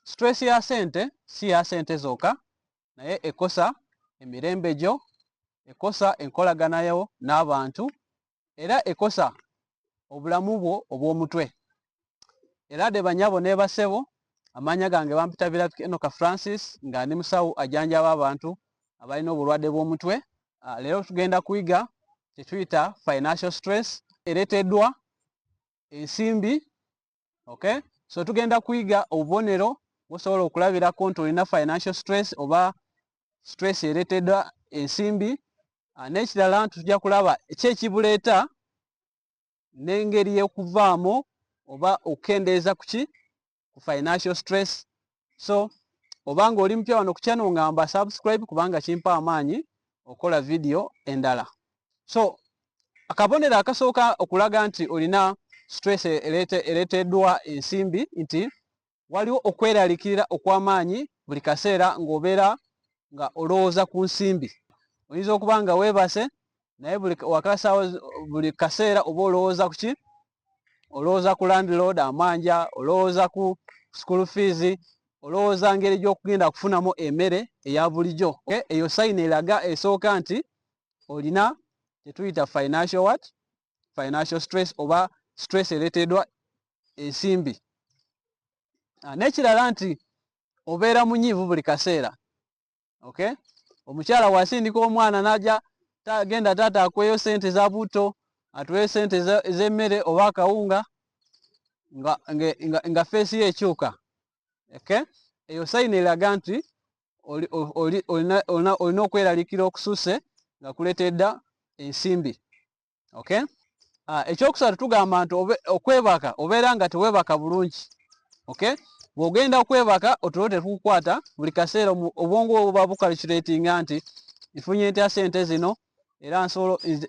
stress ya sente si ya sente zokka naye ekosa emirembe gyo, ekosa enkolagana yo n'abantu, era ekosa obulamu bwo obw'omutwe. Era de banyabo ne basebo, amanya gange bampita Biratu Enoka Francis nga ndi musawo ajanjaba abantu abalina obulwadde bw'omutwe. Leero tugenda kuyiga kyetuyita financial stress ereeteddwa ensimbi. Okay, so tugenda kuyiga obubonero bw'osobola okulabirako nti olina financial stress oba stress ereeteddwa ensimbi. N'ekirala tujja kulaba ki ekibuleeta n'engeri y'okuvaamu oba okukendeeza ku financial stress. So obanga oli mpya wano ku channel ngamba subscribe kubanga kimpa amaanyi okola video endala. So akabonero akasooka okulaga nti olina stress ereeteddwa ensimbi nti waliwo okweralikirira okw'amaanyi buli kaseera ng'obeera nga olowooza ku nsimbi. Oyinza okuba nga weebase naye buli kaseera oba olowooza ku ki? Olowooza ku landlord amanja, olowooza ku school fees, olowooza ngeri gy'okugenda kufunamu emmere eya bulijjo. Okay? Eyo sayini eraga esooka nti olina kyetuyita financial stress oba stress ereeteddwa ensimbi. N'ekirala nti obeera munyiivu buli kaseera. Okay? Omukyala wasindika omwana n'ajja tagenda taata akweyo sente za buto, atuweyo sente ez'emmere oba akawunga nga feesi ye ekyuka. Okay? Eyo sayini eraga nti olina okweralikira okususse nga kuleetedda ensimbi. Okay? Ekyokusatu tugamba nti okwebaka obeera nga teweebaka bulungi. Okay? Bw'ogenda okwebaka otulo tetukukwata buli kaseera obwongo bwo buba bukalculatinga nti nfunye ntya sente zino era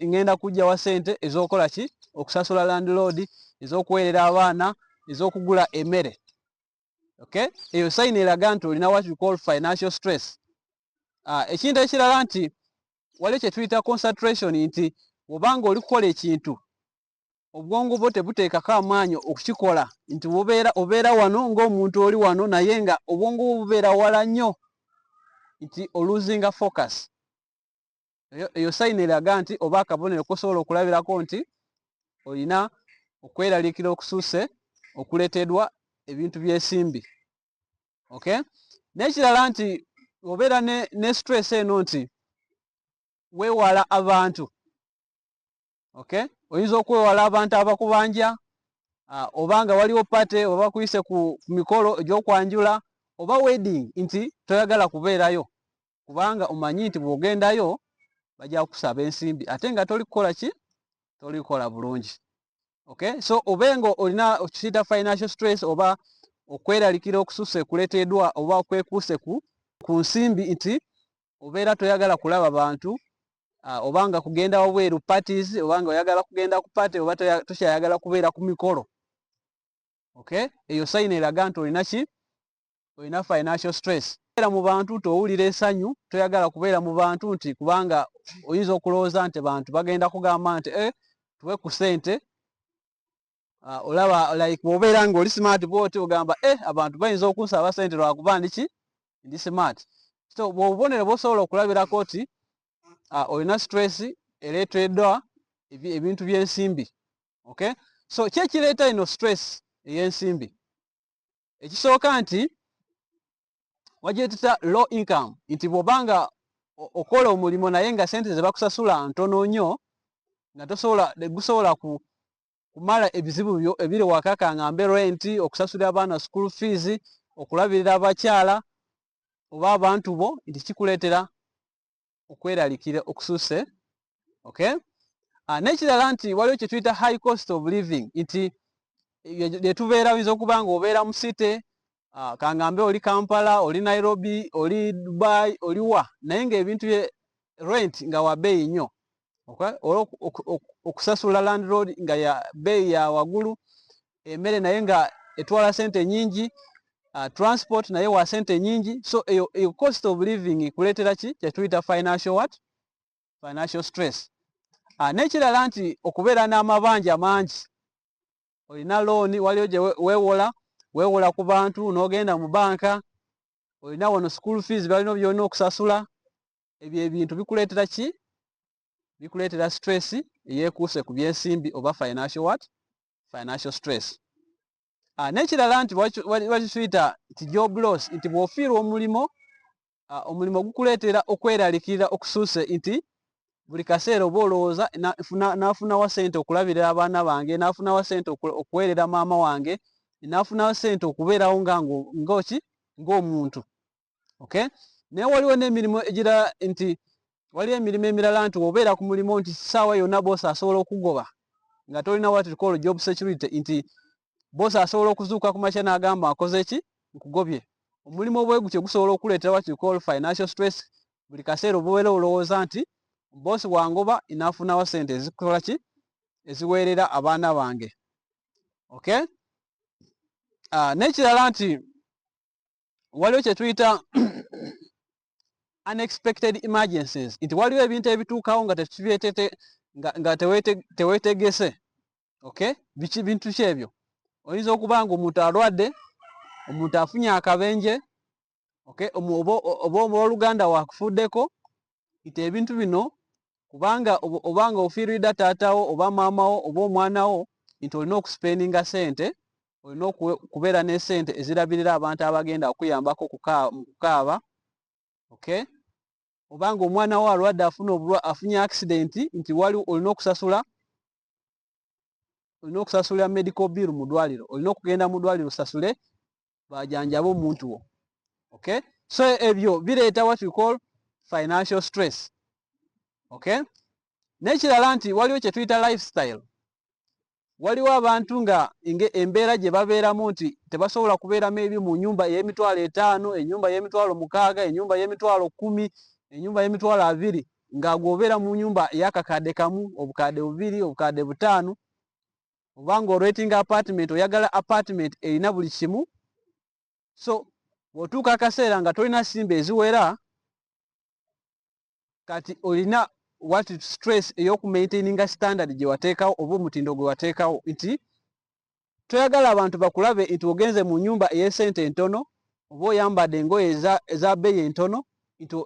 ngenda kujjawa sente ez'okola ki? Okusasula landlord, ez'okuweerera abaana, ez'okugula emmere. Okay? Eyo sayini eraga nti olina what we call financial stress. Ekintu ekirala nti waliwo kye tuyita concentration nti obanga oli kukola ekintu obwongo bwo tebuteekako amaanyi okukikola nti obeera wano ng'omuntu oli wano naye nga obwongo bwo bubeera wala nnyo nti oluzinga focus. Eyo sayini eraga nti oba akabonero kosobola okulabirako nti olina okweralikira okususse okuleeteddwa ebintu by'ensimbi. Okay? N'ekirala nti obeera ne stress eno nti weewala abantu. Okay? Oyinza okwewala abantu abakubanja, obanga waliwo pate oba kuyise ku mikolo egy'okwanjula oba wedding nti toyagala kubeerayo kubanga omanyi nti bw'ogendayo bajja kusaba ensimbi ate nga toli kukola ki? Toli kukola bulungi. Okay? So obenga olina okiyita financial stress oba okweralikira okususse kuleeteddwa oba okwekuuse ku nsimbi nti obeera toyagala kulaba bantu, obanga kugenda wabweru parties, obanga oyagala kugenda ku party oba tokyayagala kubeera ku mikolo. Okay? Eyo sayini eraga nti olina ki? Olina financial stress. Era mu bantu towulira essanyu, toyagala kubeera mu bantu nti kubanga oyinza okulowooza nti bantu bagenda kugamba nti tuwe ku ssente. Olaba like bw'obeera ng'oli smart bw'oti ogamba abantu bayinza okunsaba ssente lwakuba ndi smart. So bw'obubonero bw'osobola okulabirako nti olina stress ereeteddwa ebintu by'ensimbi. Okay? So ki ekireeta ino stress ey'ensimbi? Ekisooka nti wagyetita low income nti bw'obanga okola omulimu naye nga sente ze bakusasula ntono nnyo nga gusobola kumala ebizibu ebiri waka kangambe rent, okusasulira abaana school fees, okulabirira abakyala oba abantu bo, nti kikuleetera okweralikira okususse. Okay? N'ekirala nti waliwo kye tuyita high cost of living nti byetubeera oyinza okuba nga obeera mu city, kangambe oli Kampala, oli Nairobi, oli Dubai, oli wa naye ng'ebintu bye rent nga wa bbeeyi nnyo. Okay? Okusasula landlord nga ya bbeeyi ya waggulu, emmere naye nga etwala sente nnyingi, transport naye wa sente nnyingi. So eyo cost of living kuleetera ki? Kyetuyita financial stress. N'ekirala nti okubeera n'amabanja mangi, olina looni, waliwo gye weewola weewola ku bantu n'ogenda mu banka olina wano school fees balina byonna okusasula ebyo ebintu bikuleetera ki bikuleetera stress eyeekuuse ku byensimbi oba financial stress. N'ekirala nti bakituyita nti job loss nti bw'ofiirwa omulimu gukuleetera okweraliikirira okusuuse nti buli kaseera oba olowooza naafunawo ssente okulabirira abaana bange, naafunawo ssente okuweerera maama wange, naafunawo ssente okubeerawo ng'omuntu. Okay? Naye waliwo n'emirimu egirala nti waliwo emirimu emirala nti obeera ku mulimu nti ssaawa yonna boosi asobola okugoba nga tolina what we call job security nti boosi asobola okuzuuka ku makya n'agamba akoze ki nkugobye. Omulimu obwegutyo gusobola okuleetera what we call financial stress. Buli kaseera obeera olowooza nti boosi wangoba naafunawo ssente ezikola ki eziweerera abaana bange. Okay? N'ekirala nti waliwo kye tuyita unexpected emergencies nti waliwo ebintu ebituukawo nga teweetegese. Okay? Bintu ki ebyo? Oyinza okuba nga omuntu alwadde, omuntu afunye akabenje, okay? Oba owooluganda waakufuddeko, nti ebintu bino kubanga obanga ofiiridda taatawo oba maamawo oba omwanawo nti olina okusipendinga ssente, olina okubeera ne ssente ezirabirira abantu abagenda okuyambako mu kukaaba. Okay? Obanga omwana wo alwadde afunye accident nti olina okusasula medical bill mu ddwaliro, olina okugenda mu ddwaliro osasule bajanjabe omuntu wo. Okay? So ebyo bireeta what we call financial stress. Okay? N'ekirala nti waliwo kye tuyita lifestyle. Waliwo abantu nga embeera gye babeeramu nti tebasobola kubeeramu eri mu nnyumba ey'emitwalo 5, ennyumba y'emitwalo 6, ennyumba y'emitwalo 10, ennyumba y'emitwalo 20, nga gw'obeera mu nnyumba ey'akakadde kamu, obukadde 2, obukadde 5, obanga olwetinga apartment oyagala apartment erina buli kimu. So bw'otuuka akaseera nga tolina simbi eziwera, kati olina what stress ey'okumaintaininga standard gye wateekawo oba omutindo gwe wateekawo nti toyagala abantu bakulabe nti ogenze mu nnyumba ey'essente entono oba oyambadde engoye eza bbeeyi entono, nti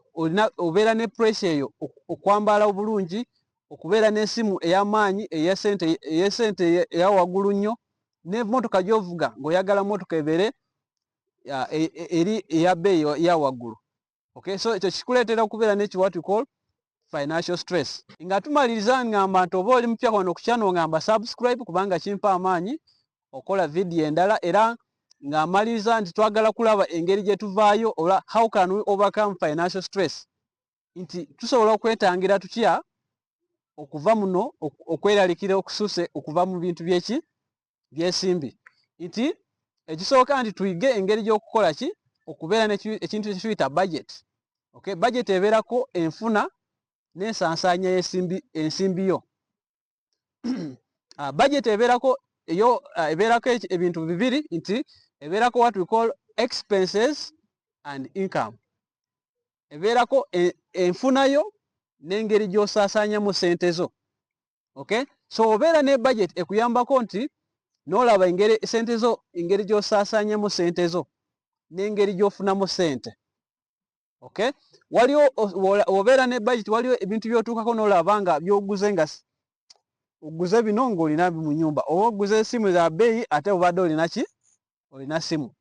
obeera ne pressure eyo okwambala obulungi, okubeera n'essimu ey'amaanyi ey'essente eya waggulu nnyo, n'emmotoka gy'ovuga ng'oyagala mmotoka ebeere eri eya bbeeyi eya waggulu. Okay? So ekyo kikuleetera okubeera n'eki what we call financial stress. Nga tumaliriza ngamba nti oba oli mupya wano ku channel ngamba subscribe kubanga kimpa amaanyi okola video endala, era nga maliriza nti twagala kulaba engeri gye tuvaayo oba how can we overcome financial stress, nti tusobola okwetangira tutya okuva muno okweraliikirira okusuuse okuva mu bintu byesimbi. Nti ekisooka nti tuyige engeri gy'okukola ki okubeera ekintu ekiyita budget. Okay? Budget ebeerako enfuna n'ensansanya y'ensimbi yo. Budget ebeerako ebintu bibiri nti ebeerako what we call expenses and income. Ebeerako enfuna yo n'engeri gy'osaasaanyamu ssente zo. Okay? So obeera ne budget ekuyambako nti n'olaba ssente zo engeri gy'osaasaanyamu ssente zo n'engeri gy'ofunamu ssente. Okay? Waliwo obeera ne budget, waliwo ebintu by'otuukako n'olaba nga by'oguze nga oguze bino ng'olina mu nnyumba, oba oguze essimu za bbeeyi ate obadde olina ssimu.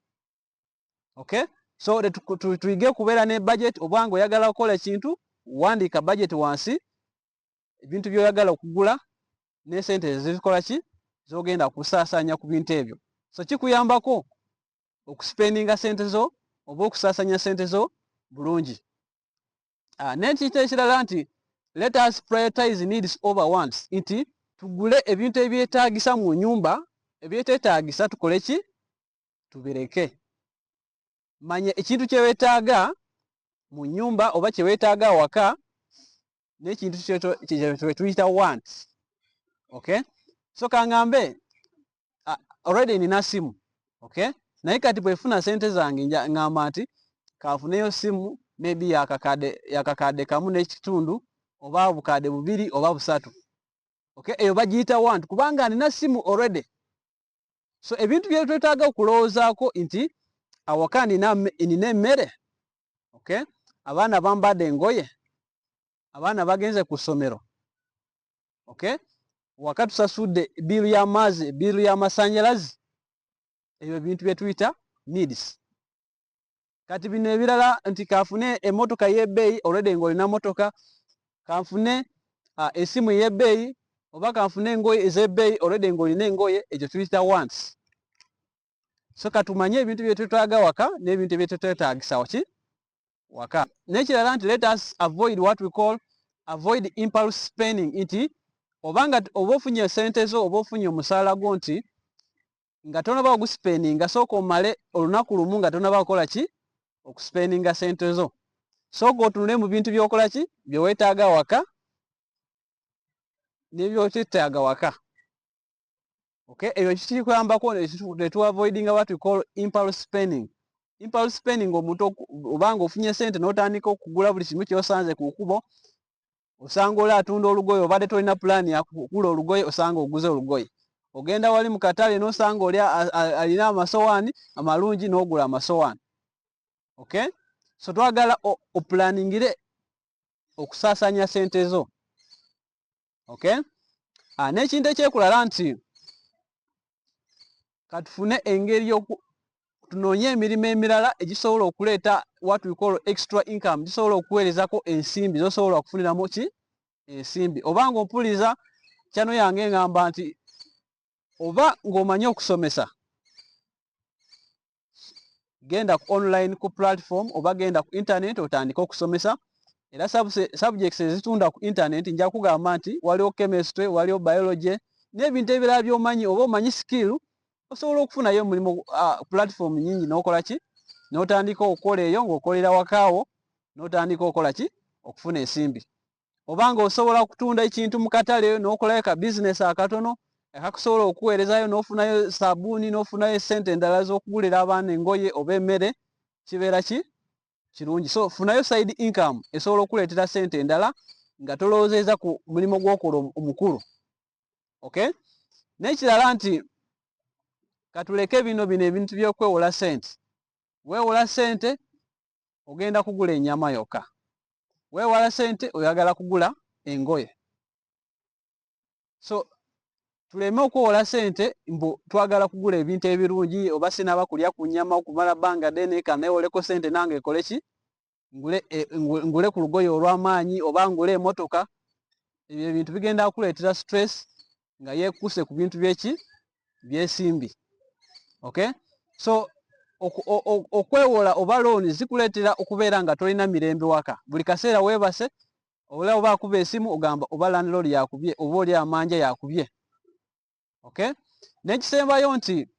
Okay? So tuyige kubeera ne budget. Obanga oyagala okukola ekintu wandiika budget wansi, ebintu by'oyagala okugula n'essente ezikola ki z'ogenda kusaasaanya ku bintu ebyo. So kikuyambako okusipendinga ssente zo oba okusaasaanya ssente zo bulungi. N'ekintu ekirala nti let us prioritize needs over wants, nti tugule ebintu ebyetaagisa mu nnyumba, ebyeteetaagisa tukole ki tubireke. Manya ekintu kye weetaaga mu nnyumba oba kye weetaaga awaka n'ekintu kye tuyita wants. Okay? So kangambe already nina simu. Okay? Naye kati bwefuna ssente zange ngamba nti kanfuneyo simu maybe yakakadde kamu n'ekitundu oba obukadde 2 oba 3. Okay? Eyo bagiyita want kubanga nina simu already. So ebintu bye twetaaga okulowoozaako nti awaka nina emmere, okay? Abaana bambadde engoye, abaana bagenze ku ssomero, okay? Waka tusasudde biiru y'amazzi, biiru y'amasannyalaze. Ebyo bintu bye tuyita needs. Kati bino ebirala nti kanfune emmotoka y'ebbeeyi, already ng'olina mmotoka, kanfune essimu y'ebbeeyi, oba kanfune engoye ez'ebbeeyi, already ng'olina engoye, ekyo tuyita wants. So katumanye ebintu bye twetaaga waka n'ebintu bye twetaagisa waka. N'ekirala nti let us avoid what we call avoid impulse spending, nti oba ofunye sente zo oba ofunye omusaala gwo nti nga tonaba ogusipendinga, sooka omale olunaku lumu nga tonaba kukola ki? Okusipendinga sente zo. Sooka otunule mu bintu by'okola ki? Bye weetaaga waka n'ebyoteetaaga waka. Okay? Ebyo kikuyambako ne tu avoidinga what we call impulse spending. Impulse spending omuntu obanga ofunye sente n'otandika okugula buli kimu ky'osanze ku kkubo, osanga oli atunda olugoye, obadde tolina pulaani ya kugula olugoye, osanga oguze olugoye. Ogenda wali mu katale n'osanga oli alina amasowaani amalungi n'ogula amasowaani. Okay? So twagala opulaaningire okusaasaanya sente zo. Okay? N'ekintu ekyekulala nti katufune engeri tunoonye emirimu emirala egisobola okuleeta what we call extra income, gisobola okuweerezako ensimbi zosobola okufuniramu ki? Ensimbi. Oba ng'ompuliriza kyano yange ngamba nti oba ng'omanyi okusomesa, genda ku online ku platform oba genda ku internet otandike okusomesa. Era subjects ezitunda ku internet nja kugamba nti waliwo chemistry, waliwo biology n'ebintu ebirala by'omanyi, oba omanyi skill, osobola okufunayo omulimu platform nyingi n'okola ki? N'otandika okukola eyo ng'okolera wakaawo, n'otandika okola ki? Okufuna ensimbi. Oba ng'osobola okutunda ekintu mu katale n'okolayo ka business akatono akakusobola okuweerezayo n'ofunayo sabbuuni, n'ofunayo sente endala z'okugulira abaana engoye oba emmere, kibeera ki? Kirungi. So funayo side income esobola okuleetera sente endala nga tolowoozeeza ku mulimu gw'okola omukulu. Okay? N'ekirala nti katuleke bino ebintu by'okwewola sente. Weewola sente ogenda kugula ennyama yokka. Weewala sente oyagala kugula engoye. So tuleme okwewola sente mbu twagala kugula ebintu ebirungi, oba sinaba kulya ku nnyama okumala bbanga ddene, kaneewoleko sente nange ekole ki? Ngule ku lugoye olw'amaanyi oba ngule emmotoka. Ebyo ebintu bigenda kuleetera stress nga yeekuuse ku bintu by'ensimbi. Okay? So okwewola oba looni zikuleetera okubeera nga tolina mirembe waka. Buli kaseera weebase, oba akuba esimu ogamba oba landlord yakubye, oba oli amanja yakubye. Okay? N'ekisembayo nti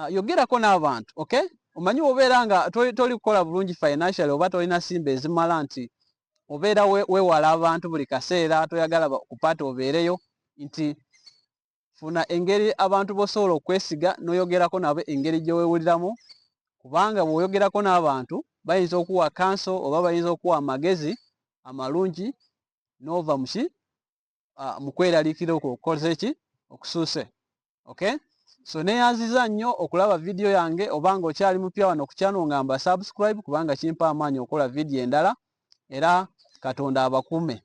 yogerako n'abantu. Okay? Omanyi obeera nga toli kukola bulungi financially oba tolina simba ezimala, nti obeera weewala abantu buli kaseera, toyagala kupaata obeereyo, nti funa engeri abantu b'osobola okwesiga n'oyogerako nabo engeri gye weewuliramu, kubanga bw'oyogerako n'abantu bayinza okuwa counsel oba bayinza okuwa amagezi amalungi n'ova mu kweraliikirira okukoze ki? Okusuuse. Okay? So neeyanziza nnyo okulaba vidiyo yange, oba ng'okyali mupya wano ku channel ngamba subscribe kubanga kimpa amaanyi okukola vidiyo endala, era Katonda abakuume.